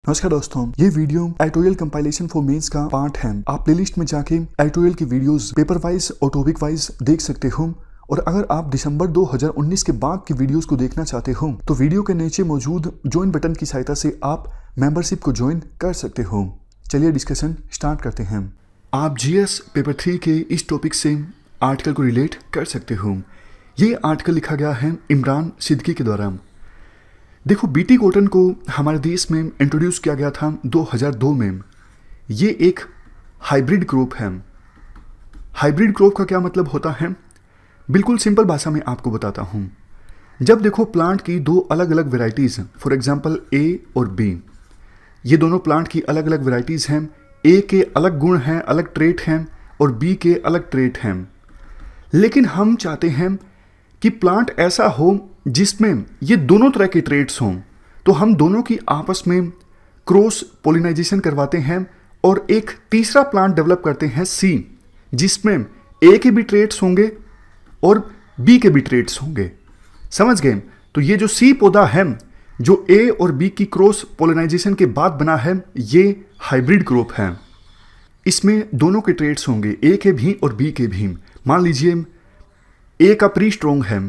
नमस्कार दोस्तों, ये video editorial compilation for mains का पार्ट है। आप प्लेलिस्ट में जाके एडिटोरियल की वीडियोस पेपर वाइज और टॉपिक वाइज देख सकते हो। और अगर आप दिसंबर 2019 के बाद की वीडियोस को देखना चाहते हो तो वीडियो के नीचे मौजूद ज्वाइन बटन की सहायता से आप मेंबरशिप को ज्वाइन कर सकते हो। चलिए डिस्कशन स्टार्ट करते हैं। आप जीएस पेपर 3 के इस टॉपिक से आर्टिकल को रिलेट कर सकते हो। ये आर्टिकल लिखा गया है इमरान सिद्दीकी के द्वारा। देखो, बीटी कॉटन को हमारे देश में इंट्रोड्यूस किया गया था 2002 में। ये एक हाइब्रिड क्रॉप है। हाइब्रिड क्रॉप का क्या मतलब होता है, बिल्कुल सिंपल भाषा में आपको बताता हूँ। जब देखो प्लांट की दो अलग अलग वेराइटीज़, फॉर एग्जांपल ए और बी, ये दोनों प्लांट की अलग अलग वेराइटीज़ हैं। ए के अलग गुण हैं, अलग ट्रेट हैं, और बी के अलग ट्रेट हैं। लेकिन हम चाहते हैं कि प्लांट ऐसा हो जिसमें ये दोनों तरह के ट्रेड्स हों, तो हम दोनों की आपस में क्रॉस पोलिनाइजेशन करवाते हैं और एक तीसरा प्लांट डेवलप करते हैं सी, जिसमें ए के भी ट्रेड्स होंगे और बी के भी ट्रेड्स होंगे। समझ गए? तो ये जो सी पौधा है जो ए और बी की क्रॉस पोलिनाइजेशन के बाद बना है, ये हाइब्रिड क्रॉप है। इसमें दोनों के ट्रेड्स होंगे, ए के भी और बी के भी। मान लीजिए ए का प्री स्ट्रोंग है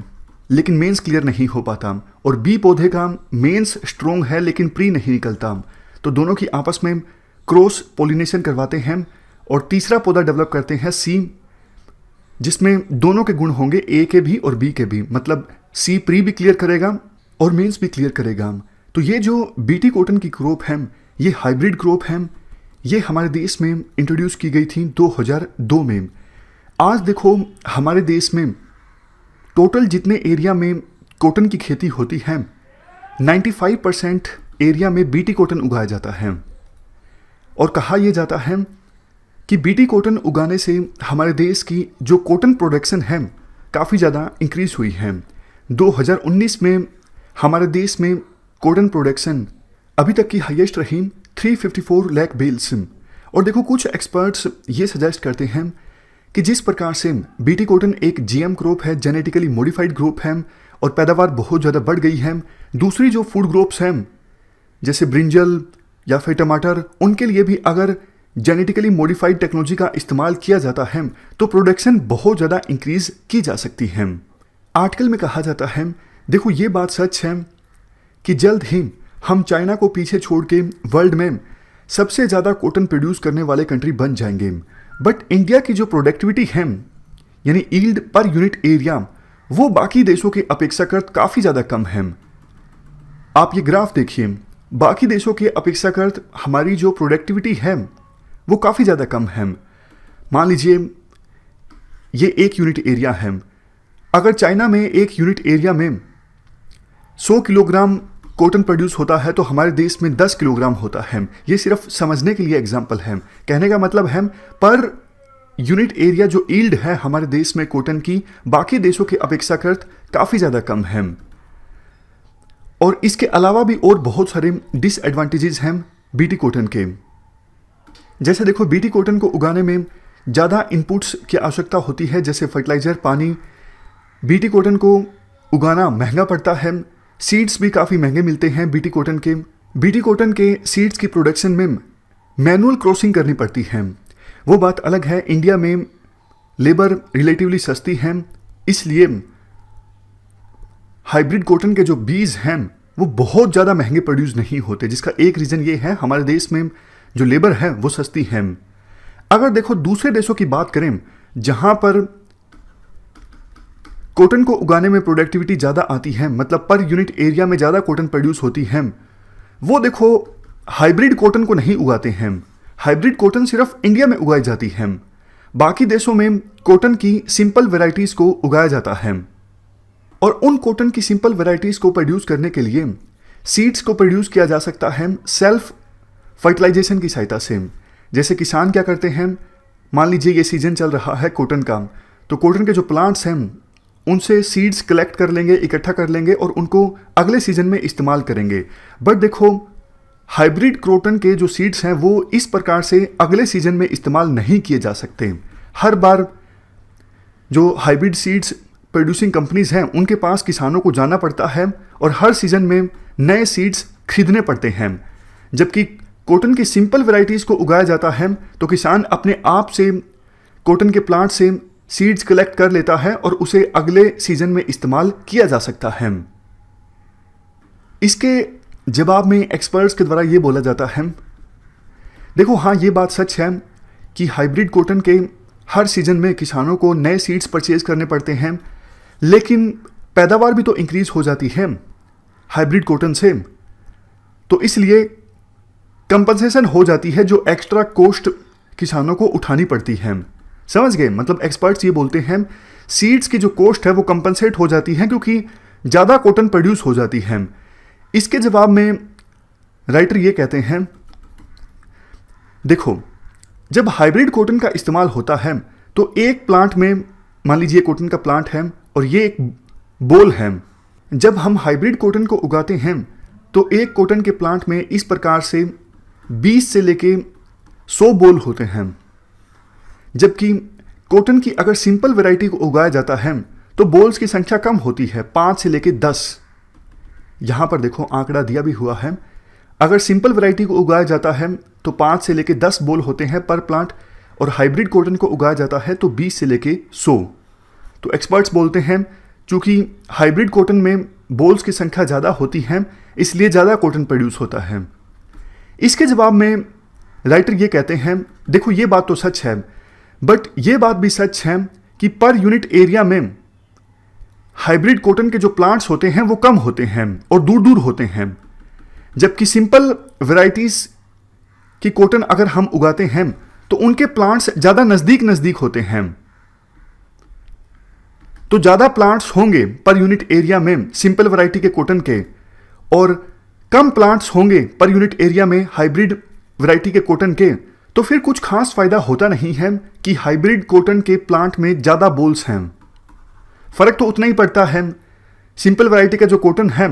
लेकिन मेंस क्लियर नहीं हो पाता, और बी पौधे का मेंस स्ट्रोंग है लेकिन प्री नहीं निकलता, तो दोनों की आपस में क्रॉस पोलिनेशन करवाते हैं और तीसरा पौधा डेवलप करते हैं सी, जिसमें दोनों के गुण होंगे, ए के भी और बी के भी। मतलब सी प्री भी क्लियर करेगा और मेंस भी क्लियर करेगा। तो ये जो बीटी कॉटन की क्रॉप है, ये हाइब्रिड क्रॉप है। ये हमारे देश में इंट्रोड्यूस की गई थी 2002 में। आज देखो हमारे देश में टोटल जितने एरिया में कॉटन की खेती होती है, 95% एरिया में बीटी कॉटन उगाया जाता है। और कहा यह जाता है कि बीटी कॉटन उगाने से हमारे देश की जो कॉटन प्रोडक्शन है काफ़ी ज़्यादा इंक्रीज हुई है। 2019 में हमारे देश में कॉटन प्रोडक्शन अभी तक की हाईएस्ट रही 354 लाख बेल्स। और देखो, कुछ एक्सपर्ट्स ये सजेस्ट करते हैं कि जिस प्रकार से बीटी कॉटन एक जीएम क्रॉप है, जेनेटिकली मॉडिफाइड क्रॉप है, और पैदावार बहुत ज़्यादा बढ़ गई है, दूसरी जो फूड क्रॉप्स हैं जैसे ब्रिंजल या फिर टमाटर, उनके लिए भी अगर जेनेटिकली मॉडिफाइड टेक्नोलॉजी का इस्तेमाल किया जाता है तो प्रोडक्शन बहुत ज़्यादा इंक्रीज की जा सकती है। आर्टिकल में कहा जाता है, देखो ये बात सच है कि जल्द ही हम चाइना को पीछे छोड़ के वर्ल्ड में सबसे ज़्यादा कॉटन प्रोड्यूस करने वाले कंट्री बन जाएंगे। बट इंडिया की जो प्रोडक्टिविटी है, यानी यील्ड पर यूनिट एरिया, वो बाकी देशों के अपेक्षाकृत काफ़ी ज़्यादा कम है। आप ये ग्राफ देखिए, बाकी देशों के अपेक्षाकृत हमारी जो प्रोडक्टिविटी है वो काफ़ी ज़्यादा कम है। मान लीजिए ये 1 यूनिट एरिया है। अगर चाइना में 1 यूनिट एरिया में 100 किलोग्राम कॉटन प्रोड्यूस होता है तो हमारे देश में 10 किलोग्राम होता है। ये सिर्फ समझने के लिए एग्जाम्पल है। कहने का मतलब है पर यूनिट एरिया जो यील्ड है हमारे देश में कॉटन की, बाकी देशों के अपेक्षाकृत काफ़ी ज़्यादा कम है। और इसके अलावा भी और बहुत सारे डिसएडवांटेजेस हैं बीटी कॉटन के। जैसे देखो, बीटी कॉटन को उगाने में ज़्यादा इनपुट्स की आवश्यकता होती है, जैसे फर्टिलाइज़र, पानी। बीटी कॉटन को उगाना महंगा पड़ता है। सीड्स भी काफ़ी महंगे मिलते हैं बीटी कॉटन के। बीटी कॉटन के सीड्स की प्रोडक्शन में मैनुअल क्रॉसिंग करनी पड़ती है। वो बात अलग है, इंडिया में लेबर रिलेटिवली सस्ती है, इसलिए हाइब्रिड कॉटन के जो बीज हैं वो बहुत ज़्यादा महंगे प्रोड्यूस नहीं होते, जिसका एक रीज़न ये है हमारे देश में जो लेबर है वो सस्ती है। अगर देखो दूसरे देशों की बात करें जहाँ पर कॉटन को उगाने में प्रोडक्टिविटी ज़्यादा आती है, मतलब पर यूनिट एरिया में ज़्यादा कॉटन प्रोड्यूस होती है, वो देखो हाइब्रिड कॉटन को नहीं उगाते हैं। हाइब्रिड कॉटन सिर्फ इंडिया में उगाई जाती है। बाकी देशों में कॉटन की सिंपल वेराइटीज़ को उगाया जाता है। और उन कॉटन की सिंपल वेराइटीज़ को प्रोड्यूस करने के लिए सीड्स को प्रोड्यूस किया जा सकता है सेल्फ फर्टिलाइजेशन की सहायता से। जैसे किसान क्या करते हैं, मान लीजिए ये सीजन चल रहा है कॉटन का, तो कॉटन के जो प्लांट्स हैं उनसे सीड्स कलेक्ट कर लेंगे, इकट्ठा कर लेंगे और उनको अगले सीजन में इस्तेमाल करेंगे। बट देखो हाइब्रिड कॉटन के जो सीड्स हैं वो इस प्रकार से अगले सीजन में इस्तेमाल नहीं किए जा सकते। हर बार जो हाइब्रिड सीड्स प्रोड्यूसिंग कंपनीज हैं उनके पास किसानों को जाना पड़ता है और हर सीजन में नए सीड्स खरीदने पड़ते हैं, जबकि कॉटन की सिंपल वैरायटीज़ को उगाया जाता है तो किसान अपने आप से कॉटन के प्लांट से सीड्स कलेक्ट कर लेता है और उसे अगले सीजन में इस्तेमाल किया जा सकता है। इसके जवाब में एक्सपर्ट्स के द्वारा ये बोला जाता है, देखो हाँ ये बात सच है कि हाइब्रिड कॉटन के हर सीजन में किसानों को नए सीड्स परचेज करने पड़ते हैं, लेकिन पैदावार भी तो इंक्रीज हो जाती है हाइब्रिड कॉटन से, तो इसलिए कंपनसेशन हो जाती है जो एक्स्ट्रा कॉस्ट किसानों को उठानी पड़ती है। समझ गए? मतलब एक्सपर्ट्स ये बोलते हैं सीड्स की जो कॉस्ट है वो कंपनसेट हो जाती है क्योंकि ज़्यादा कॉटन प्रोड्यूस हो जाती है। इसके जवाब में राइटर ये कहते हैं, देखो जब हाइब्रिड कॉटन का इस्तेमाल होता है तो एक प्लांट में, मान लीजिए कॉटन का प्लांट है और ये एक बोल है, जब हम हाइब्रिड कॉटन को उगाते हैं तो एक कॉटन के प्लांट में इस प्रकार से 20 से लेके 100 बोल होते हैं, जबकि कॉटन की अगर सिंपल वैरायटी को उगाया जाता है तो बोल्स की संख्या कम होती है, 5 से लेके 10। यहाँ पर देखो आंकड़ा दिया भी हुआ है, अगर सिंपल वैरायटी को उगाया जाता है तो 5 से लेके 10 बोल होते हैं पर प्लांट, और हाइब्रिड कॉटन को उगाया जाता है तो 20 से लेके 100। तो एक्सपर्ट्स बोलते हैं चूंकि हाइब्रिड कॉटन में बोल्स की संख्या ज़्यादा होती है इसलिए ज़्यादा कॉटन प्रोड्यूस होता है। इसके जवाब में राइटर ये कहते हैं, देखो ये बात तो सच है, बट ये बात भी सच है कि पर यूनिट एरिया में हाइब्रिड कॉटन के जो प्लांट्स होते हैं वो कम होते हैं और दूर दूर होते हैं, जबकि सिंपल वैरायटीज की कॉटन अगर हम उगाते हैं तो उनके प्लांट्स ज़्यादा नज़दीक नज़दीक होते हैं। तो ज़्यादा प्लांट्स होंगे पर यूनिट एरिया में सिंपल वैरायटी के कॉटन के, और कम प्लांट्स होंगे पर यूनिट एरिया में हाइब्रिड वैरायटी के कॉटन के, तो फिर कुछ खास फायदा होता नहीं है कि हाइब्रिड कॉटन के प्लांट में ज़्यादा बोल्स हैं। फ़र्क तो उतना ही पड़ता है, सिंपल वैरायटी का जो कॉटन है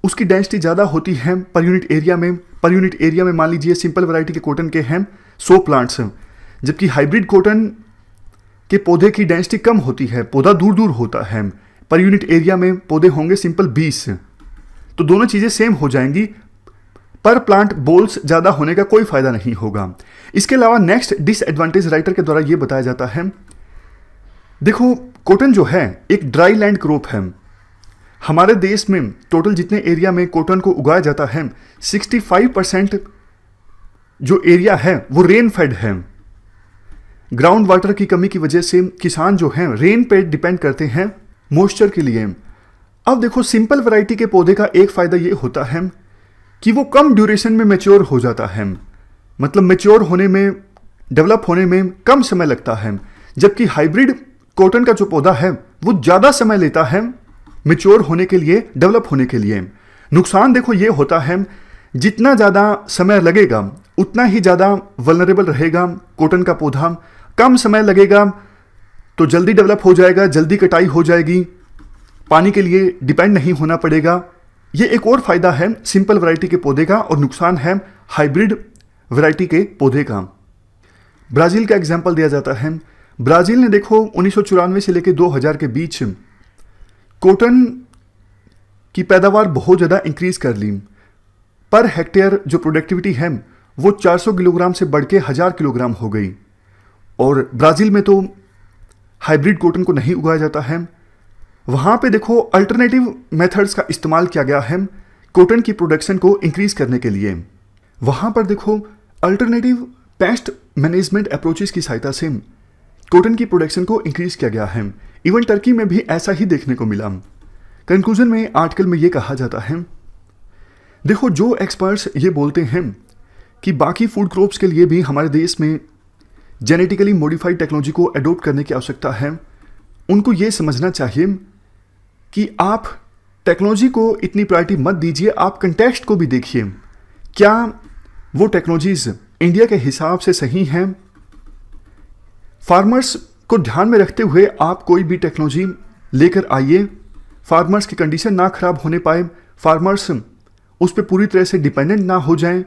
उसकी डेंसिटी ज़्यादा होती है पर यूनिट एरिया में। पर यूनिट एरिया में मान लीजिए सिंपल वैरायटी के कॉटन के हैं 100 प्लांट्स, जबकि हाइब्रिड कॉटन के पौधे की डेंसिटी कम होती है, पौधा दूर दूर होता है, पर यूनिट एरिया में पौधे होंगे सिंपल 20। तो दोनों चीज़ें सेम हो जाएंगी, पर प्लांट बोल्स ज़्यादा होने का कोई फायदा नहीं होगा। इसके अलावा नेक्स्ट डिसएडवांटेज राइटर के द्वारा ये बताया जाता है, देखो कॉटन जो है एक ड्राई लैंड क्रॉप है। हमारे देश में टोटल जितने एरिया में कॉटन को उगाया जाता है 65% जो एरिया है वो रेन फेड है। ग्राउंड वाटर की कमी की वजह से किसान जो हैं रेन पे डिपेंड करते हैं मॉइस्चर के लिए। अब देखो सिंपल वैरायटी के पौधे का एक फ़ायदा ये होता है कि वो कम ड्यूरेशन में मैच्योर हो जाता है, मतलब मैच्योर होने में, डेवलप होने में कम समय लगता है, जबकि हाइब्रिड कॉटन का जो पौधा है वो ज़्यादा समय लेता है मैच्योर होने के लिए, डेवलप होने के लिए। नुकसान देखो ये होता है जितना ज़्यादा समय लगेगा उतना ही ज़्यादा वल्नरेबल रहेगा कॉटन का पौधा, कम समय लगेगा तो जल्दी डेवलप हो जाएगा, जल्दी कटाई हो जाएगी, पानी के लिए डिपेंड नहीं होना पड़ेगा। ये एक और फ़ायदा है सिंपल वैरायटी के पौधे का, और नुकसान है हाइब्रिड वैरायटी के पौधे का। ब्राज़ील का एग्जाम्पल दिया जाता है। ब्राज़ील ने देखो 1994 से लेकर 2000 के बीच कॉटन की पैदावार बहुत ज़्यादा इंक्रीज कर ली। पर हेक्टेयर जो प्रोडक्टिविटी है वो 400 किलोग्राम से बढ़ के 1000 किलोग्राम हो गई। और ब्राज़ील में तो हाइब्रिड कॉटन को नहीं उगाया जाता है। वहाँ पे देखो अल्टरनेटिव मेथड्स का इस्तेमाल किया गया है कॉटन की प्रोडक्शन को इंक्रीज करने के लिए। वहाँ पर देखो अल्टरनेटिव पेस्ट मैनेजमेंट अप्रोचेस की सहायता से कॉटन की प्रोडक्शन को इंक्रीज किया गया है। इवन टर्की में भी ऐसा ही देखने को मिला। कंक्लूजन में आर्टिकल में ये कहा जाता है, देखो जो एक्सपर्ट्स ये बोलते हैं कि बाकी फूड क्रॉप्स के लिए भी हमारे देश में जेनेटिकली मॉडिफाइड टेक्नोलॉजी को अडोप्ट करने की आवश्यकता है, उनको ये समझना चाहिए कि आप टेक्नोलॉजी को इतनी प्रायोरिटी मत दीजिए, आप कंटेक्स्ट को भी देखिए, क्या वो टेक्नोलॉजीज इंडिया के हिसाब से सही हैं। फार्मर्स को ध्यान में रखते हुए आप कोई भी टेक्नोलॉजी लेकर आइए, फार्मर्स की कंडीशन ना खराब होने पाए, फार्मर्स उस पर पूरी तरह से डिपेंडेंट ना हो जाएं।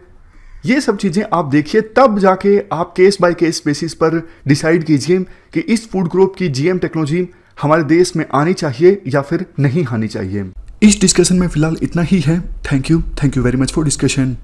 ये सब चीज़ें आप देखिए, तब जाके आप केस बाय केस बेसिस पर डिसाइड कीजिए कि इस फूड क्रॉप की जीएम टेक्नोलॉजी हमारे देश में आनी चाहिए या फिर नहीं आनी चाहिए। इस डिस्कशन में फिलहाल इतना ही है। Thank you very much for discussion.